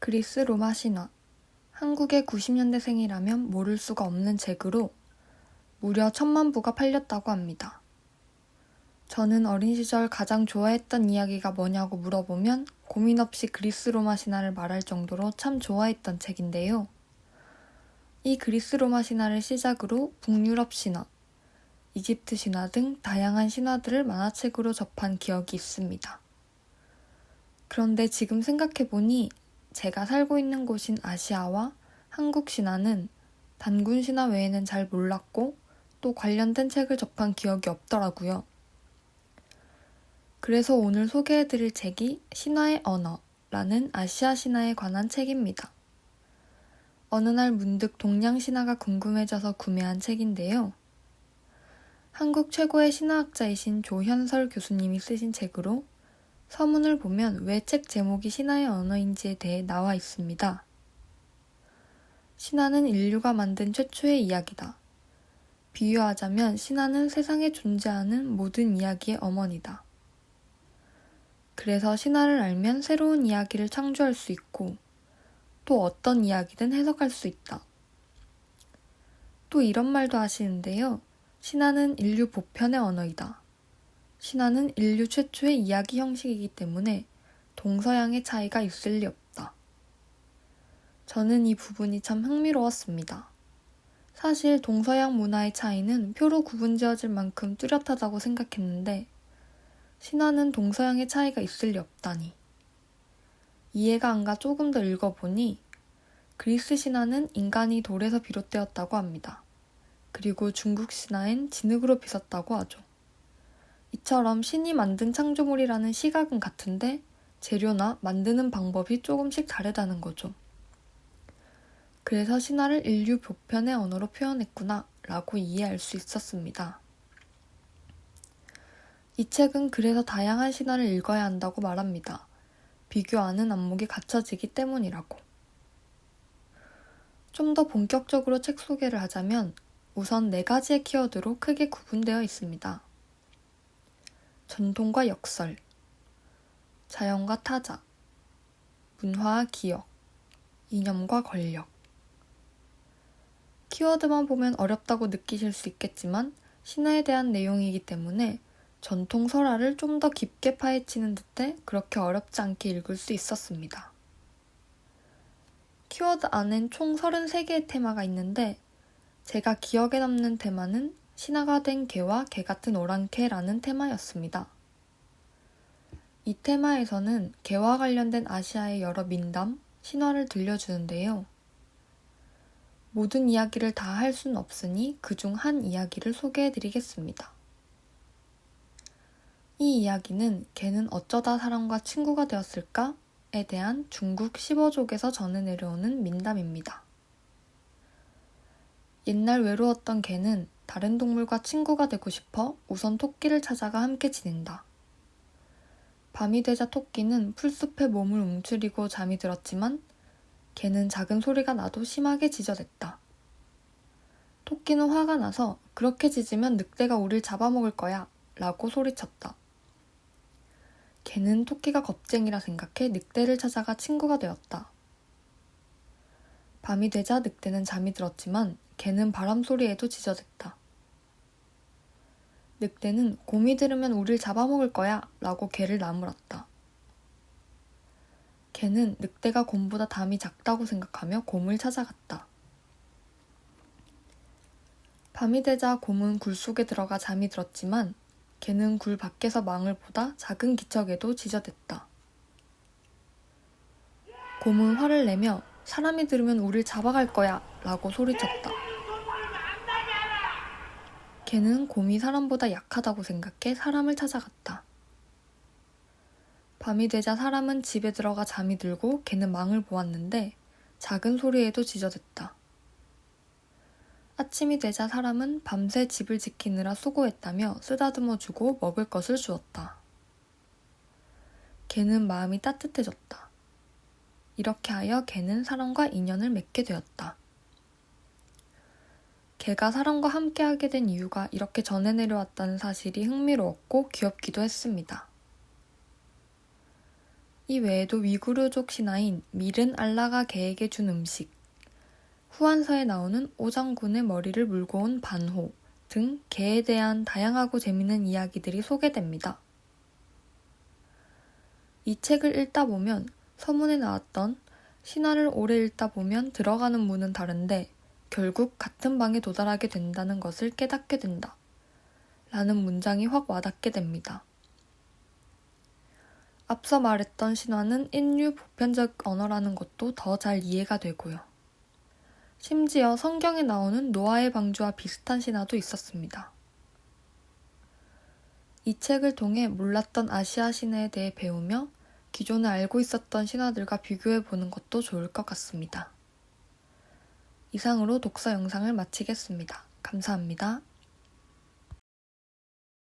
그리스 로마 신화. 한국의 90년대생이라면 모를 수가 없는 책으로 무려 1000만 부가 팔렸다고 합니다. 저는 어린 시절 가장 좋아했던 이야기가 뭐냐고 물어보면 고민 없이 그리스 로마 신화를 말할 정도로 참 좋아했던 책인데요. 이 그리스 로마 신화를 시작으로 북유럽 신화, 이집트 신화 등 다양한 신화들을 만화책으로 접한 기억이 있습니다. 그런데 지금 생각해보니 제가 살고 있는 곳인 아시아와 한국 신화는 단군 신화 외에는 잘 몰랐고 또 관련된 책을 접한 기억이 없더라고요. 그래서 오늘 소개해드릴 책이 신화의 언어라는 아시아 신화에 관한 책입니다. 어느 날 문득 동양 신화가 궁금해져서 구매한 책인데요. 한국 최고의 신화학자이신 조현설 교수님이 쓰신 책으로 서문을 보면 왜 책 제목이 신화의 언어인지에 대해 나와 있습니다. 신화는 인류가 만든 최초의 이야기다. 비유하자면 신화는 세상에 존재하는 모든 이야기의 어머니다. 그래서 신화를 알면 새로운 이야기를 창조할 수 있고 또 어떤 이야기든 해석할 수 있다. 또 이런 말도 하시는데요. 신화는 인류 보편의 언어이다. 신화는 인류 최초의 이야기 형식이기 때문에 동서양의 차이가 있을 리 없다. 저는 이 부분이 참 흥미로웠습니다. 사실 동서양 문화의 차이는 표로 구분지어질 만큼 뚜렷하다고 생각했는데 신화는 동서양의 차이가 있을 리 없다니. 이해가 안 가 조금 더 읽어보니 그리스 신화는 인간이 돌에서 비롯되었다고 합니다. 그리고 중국 신화엔 진흙으로 빚었다고 하죠. 이처럼 신이 만든 창조물이라는 시각은 같은데 재료나 만드는 방법이 조금씩 다르다는 거죠. 그래서 신화를 인류 보편의 언어로 표현했구나 라고 이해할 수 있었습니다. 이 책은 그래서 다양한 신화를 읽어야 한다고 말합니다. 비교하는 안목이 갖춰지기 때문이라고. 좀 더 본격적으로 책 소개를 하자면 우선 4가지의 키워드로 크게 구분되어 있습니다. 전통과 역설, 자연과 타자, 문화와 기억, 이념과 권력. 키워드만 보면 어렵다고 느끼실 수 있겠지만 신화에 대한 내용이기 때문에 전통 설화를 좀 더 깊게 파헤치는 듯해 그렇게 어렵지 않게 읽을 수 있었습니다. 키워드 안엔 총 33개의 테마가 있는데 제가 기억에 남는 테마는 신화가 된 개와 개 같은 오랑캐라는 테마였습니다. 이 테마에서는 개와 관련된 아시아의 여러 민담, 신화를 들려주는데요. 모든 이야기를 다 할 수는 없으니 그중 한 이야기를 소개해드리겠습니다. 이 이야기는 개는 어쩌다 사람과 친구가 되었을까에 대한 중국 15족에서 전해 내려오는 민담입니다. 옛날 외로웠던 개는 다른 동물과 친구가 되고 싶어 우선 토끼를 찾아가 함께 지낸다. 밤이 되자 토끼는 풀숲에 몸을 움츠리고 잠이 들었지만 개는 작은 소리가 나도 심하게 짖어댔다. 토끼는 화가 나서 그렇게 짖으면 늑대가 우릴 잡아먹을 거야 라고 소리쳤다. 개는 토끼가 겁쟁이라 생각해 늑대를 찾아가 친구가 되었다. 밤이 되자 늑대는 잠이 들었지만 개는 바람 소리에도 짖어댔다. 늑대는 곰이 들으면 우릴 잡아먹을 거야 라고 개를 나무랐다. 개는 늑대가 곰보다 담이 작다고 생각하며 곰을 찾아갔다. 밤이 되자 곰은 굴 속에 들어가 잠이 들었지만 개는 굴 밖에서 망을 보다 작은 기척에도 짖어댔다. 곰은 화를 내며 사람이 들으면 우릴 잡아갈 거야 라고 소리쳤다. 개는 곰이 사람보다 약하다고 생각해 사람을 찾아갔다. 밤이 되자 사람은 집에 들어가 잠이 들고 개는 망을 보았는데 작은 소리에도 짖어댔다. 아침이 되자 사람은 밤새 집을 지키느라 수고했다며 쓰다듬어 주고 먹을 것을 주었다. 개는 마음이 따뜻해졌다. 이렇게 하여 개는 사람과 인연을 맺게 되었다. 개가 사람과 함께하게 된 이유가 이렇게 전해 내려왔다는 사실이 흥미로웠고 귀엽기도 했습니다. 이 외에도 위구르족 신화인 밀은 알라가 개에게 준 음식, 후한서에 나오는 오장군의 머리를 물고 온 반호 등 개에 대한 다양하고 재미있는 이야기들이 소개됩니다. 이 책을 읽다 보면 서문에 나왔던 신화를 오래 읽다 보면 들어가는 문은 다른데 결국 같은 방에 도달하게 된다는 것을 깨닫게 된다. 라는 문장이 확 와닿게 됩니다. 앞서 말했던 신화는 인류 보편적 언어라는 것도 더 잘 이해가 되고요. 심지어 성경에 나오는 노아의 방주와 비슷한 신화도 있었습니다. 이 책을 통해 몰랐던 아시아 신화에 대해 배우며 기존에 알고 있었던 신화들과 비교해 보는 것도 좋을 것 같습니다. 이상으로 독서 영상을 마치겠습니다. 감사합니다.